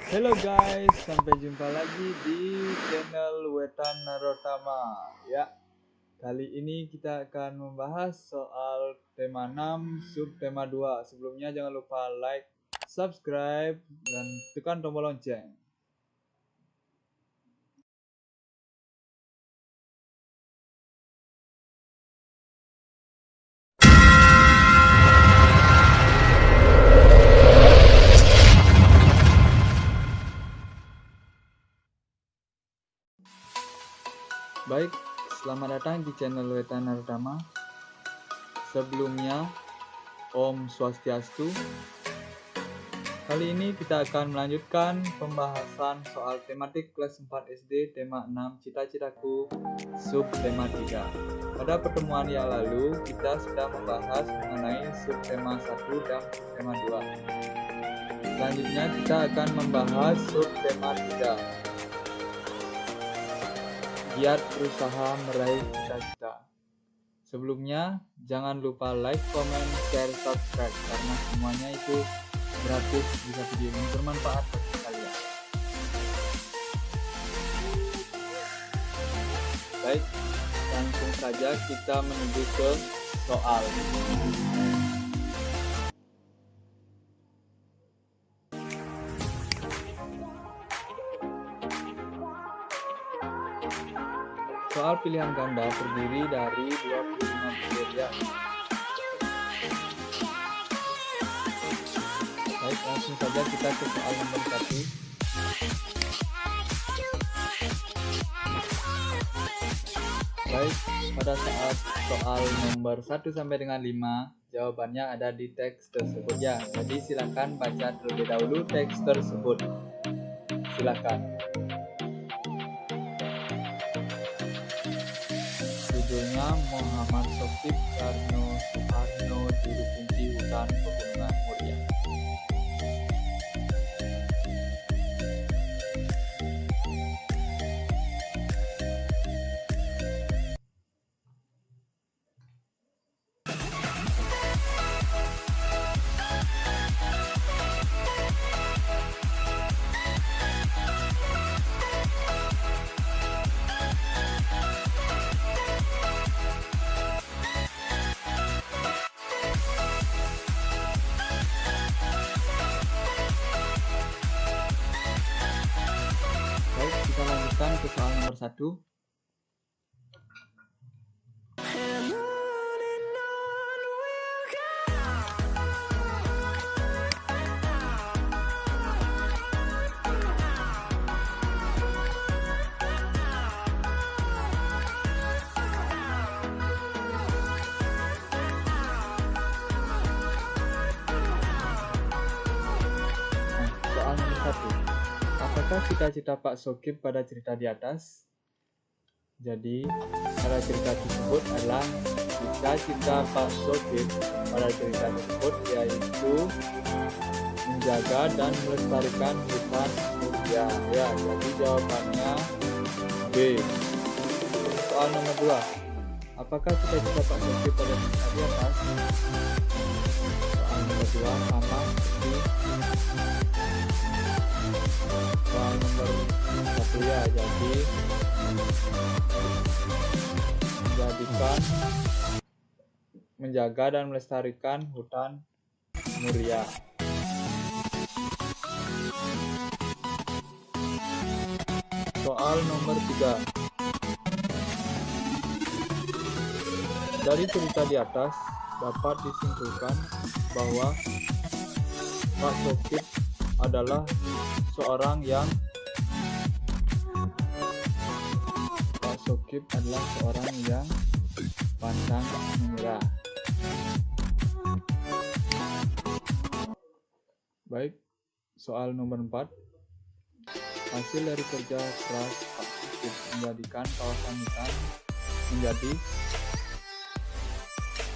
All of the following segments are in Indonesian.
Hello guys, sampai jumpa lagi di channel Wetan Narotama. Ya, kali ini kita akan membahas soal tema 6, subtema 2. Sebelumnya jangan lupa like, subscribe, dan tekan tombol lonceng. Baik, selamat datang di channel Wetan Narotama. Sebelumnya, Om Swastiastu. Kali ini kita akan melanjutkan pembahasan soal tematik kelas 4 SD tema 6 cita-citaku subtema 3. Pada pertemuan yang lalu kita sudah membahas mengenai subtema 1 dan subtema 2. Selanjutnya kita akan membahas subtema 3. Giat berusaha meraih cita-cita. Sebelumnya jangan lupa like, comment, share, subscribe karena semuanya itu gratis jika video ini bermanfaat bagi kalian. Baik, langsung saja kita menuju ke soal. Soal pilihan ganda terdiri dari 25 bagian. Baik, langsung saja kita ke soal nomor 1. Baik, pada saat soal nomor 1 sampai dengan 5, jawabannya ada di teks tersebut ya. Jadi silakan baca terlebih dahulu teks tersebut. Silakan. Judulnya Muhammad Shokip Karno Soekarno Juru Kunci Hutan Pegunungan Muria. Baik, kita lanjutkan ke soal nomor 1. Soal nomor 1. Apakah cita-cita Pak Shokip pada cerita di atas? Jadi, pada cerita tersebut adalah cita-cita Pak Shokip pada cerita tersebut yaitu menjaga dan melestarikan hutan muria. Ya, jadi jawabannya B. Soal nomor 2. Apakah cita-cita Pak Shokip pada cerita di atas? Soal nomor 2 sama seperti soal nomor 1 ya, jadi menjaga dan melestarikan hutan muria. Soal nomor 3. Dari cerita di atas dapat disimpulkan bahwa Pak Shokip adalah seorang yang pantang menyerah. Baik, soal nomor 4. Hasil dari kerja keras Pak Shokip menjadikan kawasan hutan menjadi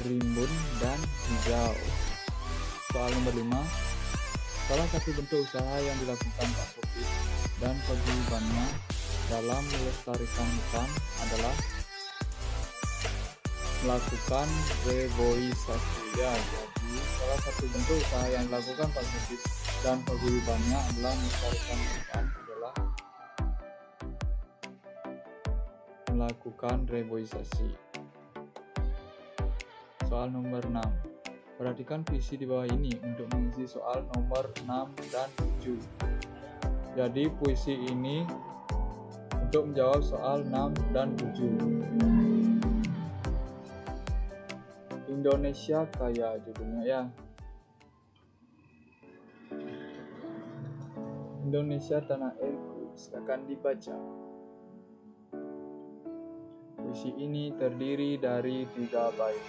rimbun dan hijau. Soal nomor 5. Salah satu bentuk usaha yang dilakukan Pak Shokip dan paguyubannya dalam melestarikan hutan adalah melakukan reboisasi. Ya, jadi salah satu bentuk usaha yang dilakukan Pak Shokip dan paguyubannya adalah melestarikan lingkungan adalah melakukan reboisasi. Soal nomor 6. Perhatikan puisi di bawah ini untuk mengisi soal nomor 6 dan 7. Jadi puisi ini untuk menjawab soal 6 dan 7. Indonesia kaya judulnya ya. Indonesia tanah airku, silakan dibaca. Puisi ini terdiri dari 3 bait.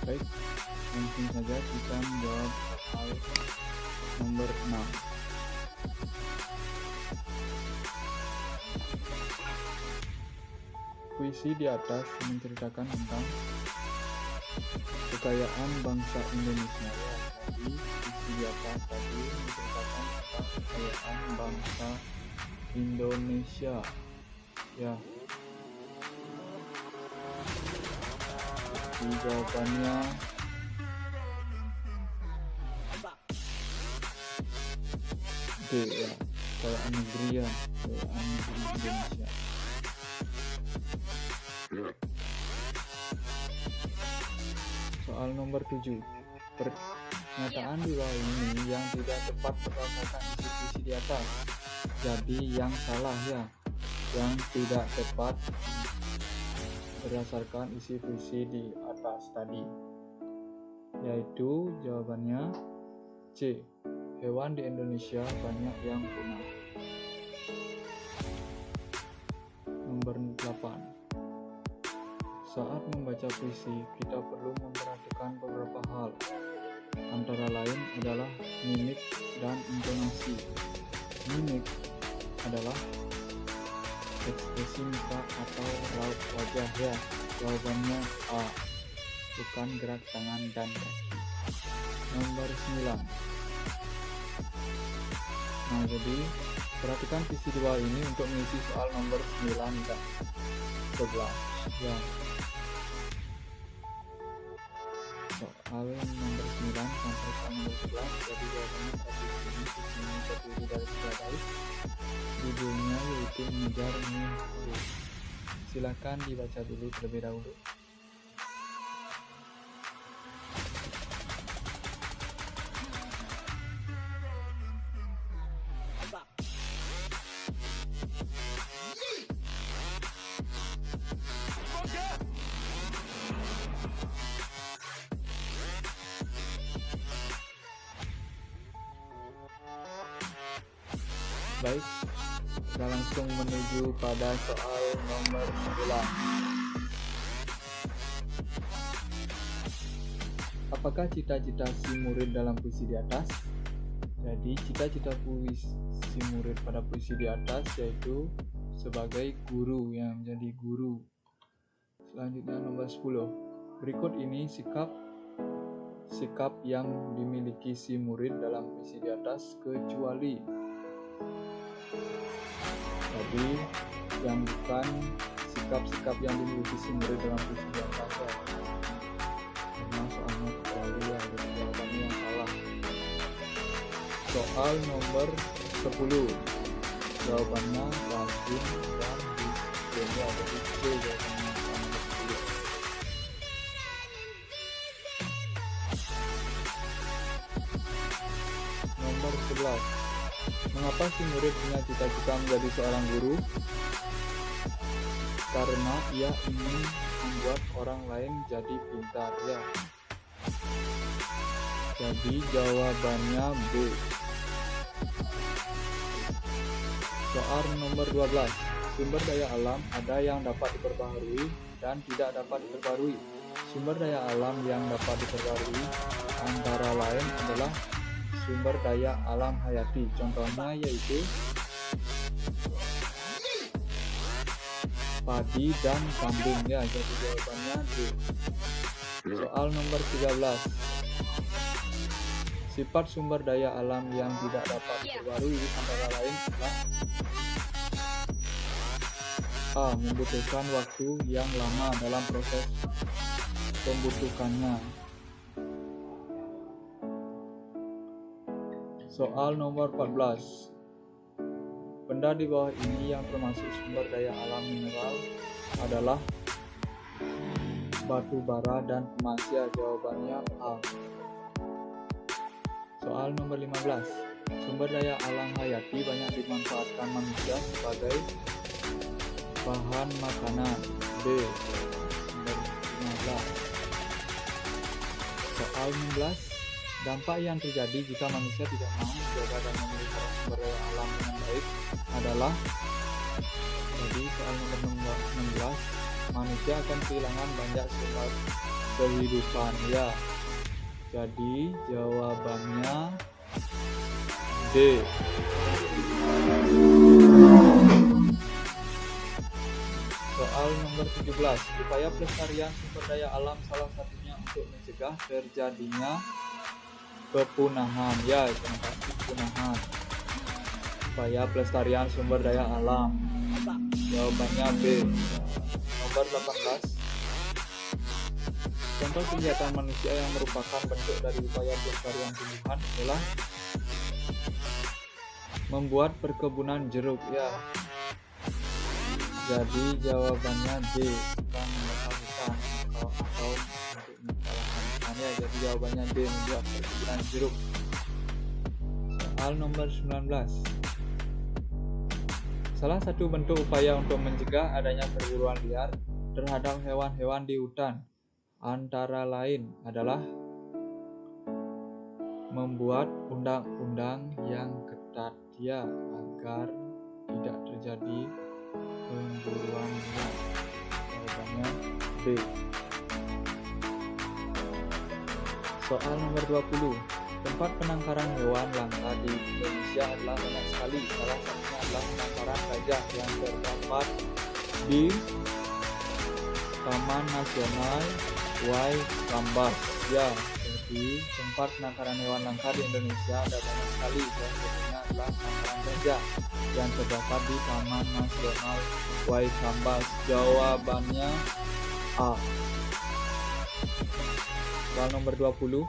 Baik, langsung saja kita menjawab soal nomor 6. Puisi di atas menceritakan tentang kekayaan bangsa Indonesia. Jadi puisi di atas tadi menceritakan tentang kekayaan bangsa Indonesia. Ya. Jawabannya D ya, kekayaan negeri ya, kekayaan negeri Indonesia. Soal nomor 7. Pernyataan di bawah ini yang tidak tepat berdasarkan isi puisi di atas. Jadi yang salah ya, yang tidak tepat berdasarkan isi puisi di atas tadi, yaitu jawabannya C. Hewan di Indonesia banyak yang punah. Nomor 8. Saat membaca puisi, kita perlu memperhatikan beberapa hal. Antara lain adalah mimik dan intonasi. Mimik adalah ekspresi muka atau raut wajah ya. Jawabannya A. Bukan gerak tangan dan kaki. Nomor 9. Nah, jadi perhatikan puisi di bawah ini untuk mengisi soal nomor 9 dan 11 ya. Soal nomor 9 sampai soal nomor 11, jadi jawabannya tadi ini terdiri dari 3 bait. Judulnya yaitu mengejar mimpi. Silakan dibaca dulu terlebih dahulu. Baik, kita langsung menuju pada soal nomor 9. Apakah cita-cita si murid dalam puisi di atas? Jadi cita-cita si murid pada puisi di atas yaitu sebagai guru, yang menjadi guru. Selanjutnya nomor 10. Berikut ini sikap yang dimiliki si murid dalam puisi di atas kecuali. Jadi yang bukan sikap-sikap yang dimiliki si murid dalam puisi di atas ya. Karena soalnya kecuali ya, jadi jawabannya yang salah. Soal nomor 10, jawabannya rajin dan disiplin ya, jadi C jawabannya soal nomor 10. Nomor 11. Mengapa si murid punya cita-cita menjadi seorang guru? Karena ia ingin membuat orang lain jadi pintar ya. Jadi jawabannya B. Soal nomor 12. Sumber daya alam ada yang dapat diperbaharui dan tidak dapat diperbaharui. Sumber daya alam yang dapat diperbaharui antara lain adalah sumber daya alam hayati. Contohnya yaitu padi dan kambing. Ya, jadi jawabannya D. Soal nomor 13. Sifat sumber daya alam yang tidak dapat diperbarui antara lain adalah A. Membutuhkan waktu yang lama dalam proses pembentukannya. Soal nomor 14. Benda di bawah ini yang termasuk sumber daya alam mineral adalah batu bara dan emas. Ya, jawabannya A. Soal nomor 15. Sumber daya alam hayati banyak dimanfaatkan manusia sebagai bahan makanan. B. Nomor 15. Soal 16. Dampak yang terjadi jika manusia tidak mau menjaga dan memelihara sumber daya alam dengan baik adalah, jadi soal nomor 16, manusia akan kehilangan banyak sumber kehidupan. Ya, jadi jawabannya D. Soal nomor 17. Upaya pelestarian sumber daya alam salah satunya untuk mencegah terjadinya kepunahan. Ya, yang pasti kepunahan. Upaya pelestarian sumber daya alam. Jawabannya B. Nomor 18. Contoh kegiatan manusia yang merupakan bentuk dari upaya pelestarian tumbuhan adalah membuat perkebunan jeruk. Ya, jadi jawabannya D. Bukan membakar hutan atau untuk menyalahkan hutan. Ya, jadi jawabannya D. Membuat perkebunan jeruk. Soal nomor 19. Salah satu bentuk upaya untuk mencegah adanya perburuan liar terhadap hewan-hewan di hutan antara lain adalah membuat undang-undang yang ketat, ya, agar tidak terjadi pemburuan liar. Jawabannya B. Soal nomor 20. Tempat penangkaran hewan langka di Indonesia adalah banyak sekali. Salah satunya adalah penangkaran gajah yang terdapat di Taman Nasional Waikambas. Ya, jadi tempat penangkaran hewan langka di Indonesia ada banyak sekali. Salah satunya adalah penangkaran gajah yang terdapat di Taman Nasional Waikambas. Jawabannya A. Soal nomor 21.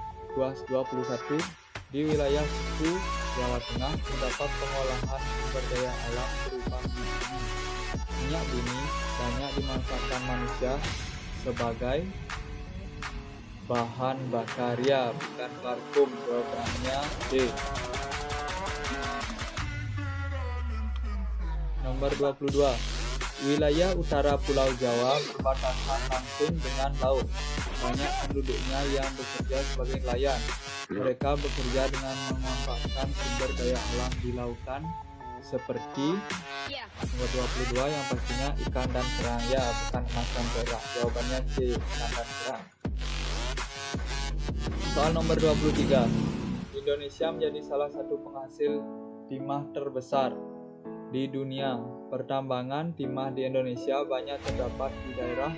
Di wilayah suku Jawa Tengah terdapat pengolahan sumber daya alam berupa minyak bumi banyak dimanfaatkan manusia sebagai bahan bakar. Ya, bukan parfum. Jawabannya D. Nomor 22. Wilayah utara Pulau Jawa berbatasan langsung dengan laut. Banyak penduduknya yang bekerja sebagai nelayan. Mereka bekerja dengan memanfaatkan sumber daya alam di lautan seperti nomor 22 yang pastinya ikan dan kerang. Ya, bukan emas dan perak. Jawabannya C, ikan dan kerang. Soal nomor 23. Indonesia menjadi salah satu penghasil timah terbesar di dunia. Pertambangan timah di Indonesia banyak terdapat di daerah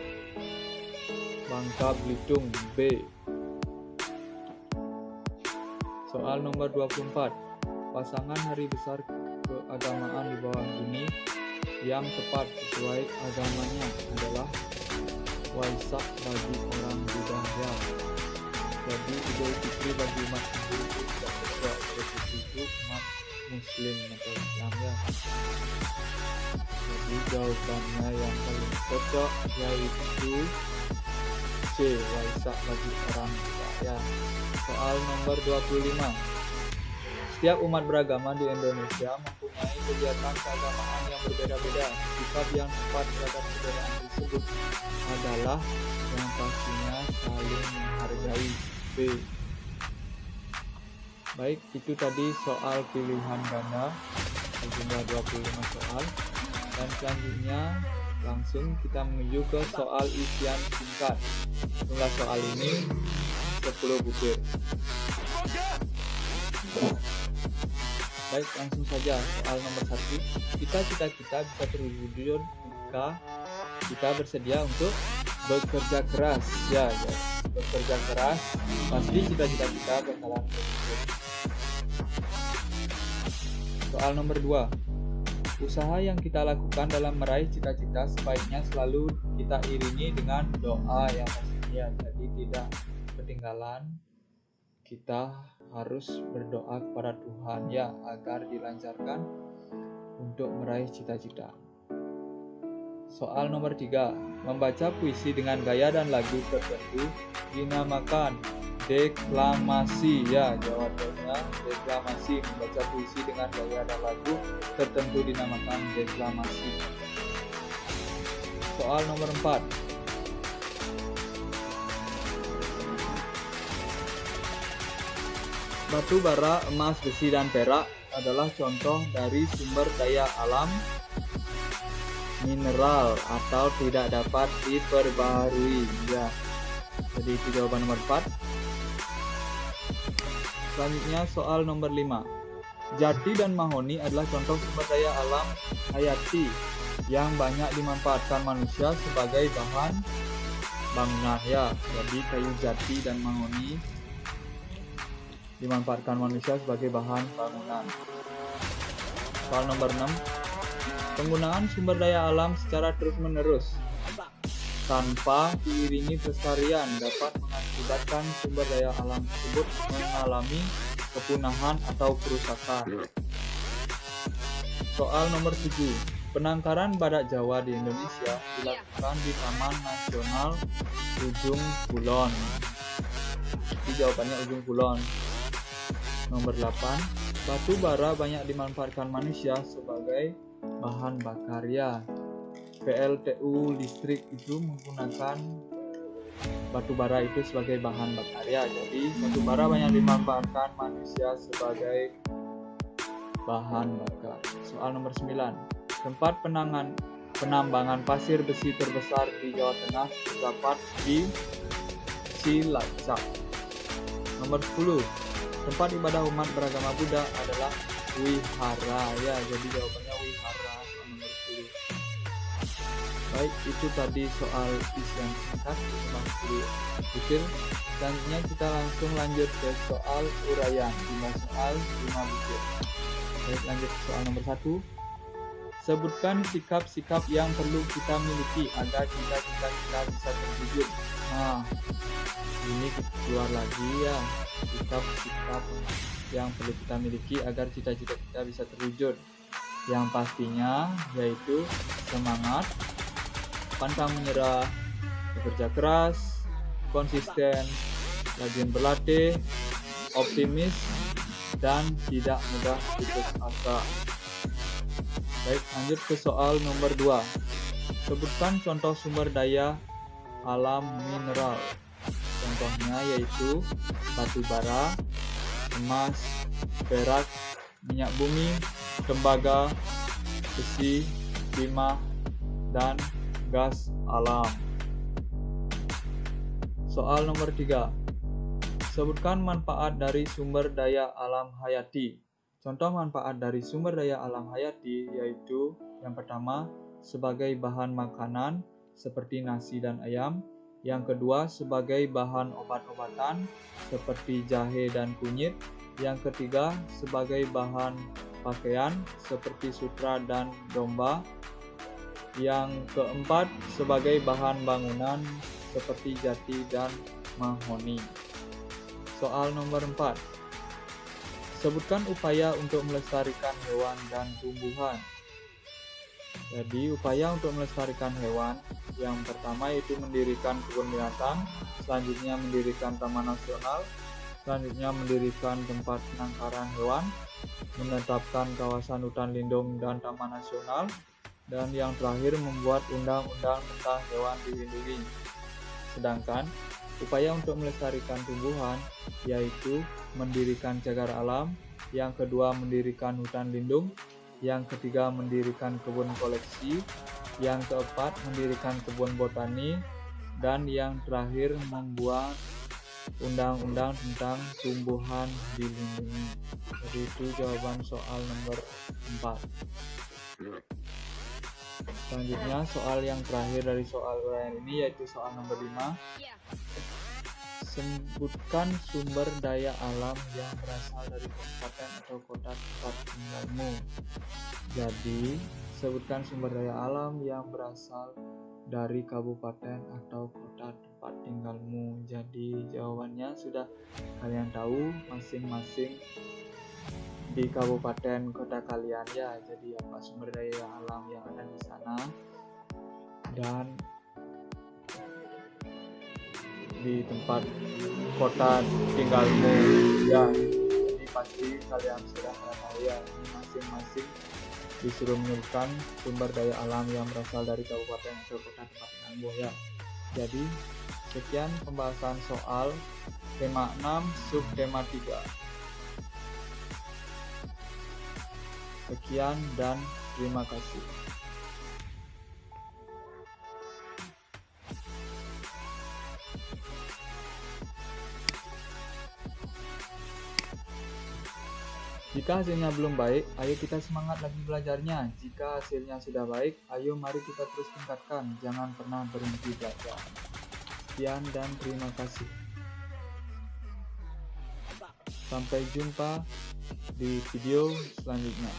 Bangka Belitung. B. Soal nomor 24. Pasangan hari besar keagamaan di bawah bumi yang tepat sesuai agamanya adalah Waisak bagi orang Buddha. Jadi Idul Fitri bagi umat Hindu itu tidak cocok. Itu umat Muslim atau Islam. Ya, jadi jawabannya yang paling cocok yaitu C, Waisak bagi orang Buddha. Ya. Soal nomor 25. Setiap umat beragama di Indonesia mempunyai kegiatan keagamaan yang berbeda-beda. Sikap yang tepat terhadap kebedaan tersebut adalah yang pastinya saling menghargai. B. Baik, itu tadi soal pilihan ganda sejumlah 25 soal. Dan selanjutnya langsung kita menuju ke soal isian singkat. Jumlah soal ini 10 butir. Baik, langsung saja soal nomor 1. Cita-cita kita bisa terwujud jika kita bersedia untuk bekerja keras. Ya, bekerja keras, pasti cita-cita kita bakalan terwujud. Soal nomor 2. Usaha yang kita lakukan dalam meraih cita-cita sebaiknya selalu kita iringi dengan doa yang pastinya. Jadi tidak ketinggalan, kita harus berdoa kepada Tuhan ya agar dilancarkan untuk meraih cita-cita. Soal nomor 3. Membaca puisi dengan gaya dan lagu tertentu dinamakan deklamasi. Ya, jawabannya deklamasi. Membaca puisi dengan gaya dan lagu tertentu dinamakan deklamasi. Soal nomor 4. Batu bara, emas, besi, dan perak adalah contoh dari sumber daya alam mineral atau tidak dapat diperbaharui. Ya, jadi itu jawaban nomor 4. Selanjutnya soal nomor 5. Jati dan mahoni adalah contoh sumber daya alam hayati yang banyak dimanfaatkan manusia sebagai bahan bangunan. Ya, jadi kayu jati dan mahoni dimanfaatkan manusia sebagai bahan bangunan. Soal nomor 6. Penggunaan sumber daya alam secara terus-menerus tanpa diiringi pelestarian dapat mengakibatkan sumber daya alam tersebut mengalami kepunahan atau kerusakan. Soal nomor 7. Penangkaran badak Jawa di Indonesia dilakukan di Taman Nasional Ujung Kulon. Jadi jawabannya Ujung Kulon. Nomor 8. Batu bara banyak dimanfaatkan manusia sebagai bahan bakar. Ya, PLTU listrik itu menggunakan batu bara itu sebagai bahan bakar. Ya, jadi batu bara banyak dimanfaatkan manusia sebagai bahan bakar. Soal nomor 9. Tempat penambangan pasir besi terbesar di Jawa Tengah terdapat di Cilacap. Nomor 10. Tempat ibadah umat beragama Buddha adalah wihara. Ya, jadi jawabannya wihara. Nomor 10. Baik, itu tadi soal isian singkat cuma 10 butir. Selanjutnya kita langsung lanjut ke soal uraian 5 soal 5 butir. Baik, lanjut ke soal nomor 1. Sebutkan sikap-sikap yang perlu kita miliki agar cita-cita kita bisa terwujud. Nah, ini keluar lagi ya, sikap-sikap yang perlu kita miliki agar cita-cita kita bisa terwujud. Yang pastinya yaitu semangat, pantang menyerah, bekerja keras, konsisten, rajin berlatih, optimis, dan tidak mudah putus asa. Baik, lanjut ke soal nomor 2. Sebutkan contoh sumber daya alam mineral. Contohnya yaitu batu bara, emas, perak, minyak bumi, tembaga, besi, timah, dan gas alam. Soal nomor 3. Sebutkan manfaat dari sumber daya alam hayati. Contoh manfaat dari sumber daya alam hayati yaitu yang pertama sebagai bahan makanan seperti nasi dan ayam. Yang kedua sebagai bahan obat-obatan seperti jahe dan kunyit. Yang ketiga sebagai bahan pakaian seperti sutra dan domba. Yang keempat sebagai bahan bangunan seperti jati dan mahoni. Soal nomor 4. Sebutkan upaya untuk melestarikan hewan dan tumbuhan. Jadi upaya untuk melestarikan hewan yang pertama yaitu mendirikan kebun binatang, selanjutnya mendirikan taman nasional, selanjutnya mendirikan tempat penangkaran hewan, menetapkan kawasan hutan lindung dan taman nasional, dan yang terakhir membuat undang-undang tentang hewan dilindungi. Sedangkan upaya untuk melestarikan tumbuhan yaitu mendirikan cagar alam, yang kedua mendirikan hutan lindung, yang ketiga mendirikan kebun koleksi, yang keempat mendirikan kebun botani, dan yang terakhir membuat undang-undang tentang tumbuhan dilindungi. Jadi itu jawaban soal nomor 4. Selanjutnya soal yang terakhir dari soal uraian ini yaitu soal nomor 5. Sebutkan sumber daya alam yang berasal dari kabupaten atau kota tempat tinggalmu. Jadi, sebutkan sumber daya alam yang berasal dari kabupaten atau kota tempat tinggalmu. Jadi, jawabannya sudah kalian tahu masing-masing di kabupaten kota kalian ya. Jadi, apa sumber daya alam yang ada di sana dan di tempat kota tinggalmu ya. Jadi pasti kalian sudah tahu ya, masing-masing disuruh menyebutkan sumber daya alam yang berasal dari kabupaten atau kota tempat tinggalmu ya. Jadi sekian pembahasan soal tema 6 subtema 3. Sekian dan terima kasih. Jika hasilnya belum baik, ayo kita semangat lagi belajarnya. Jika hasilnya sudah baik, ayo mari kita terus tingkatkan. Jangan pernah berhenti belajar. Sekian dan terima kasih. Sampai jumpa di video selanjutnya.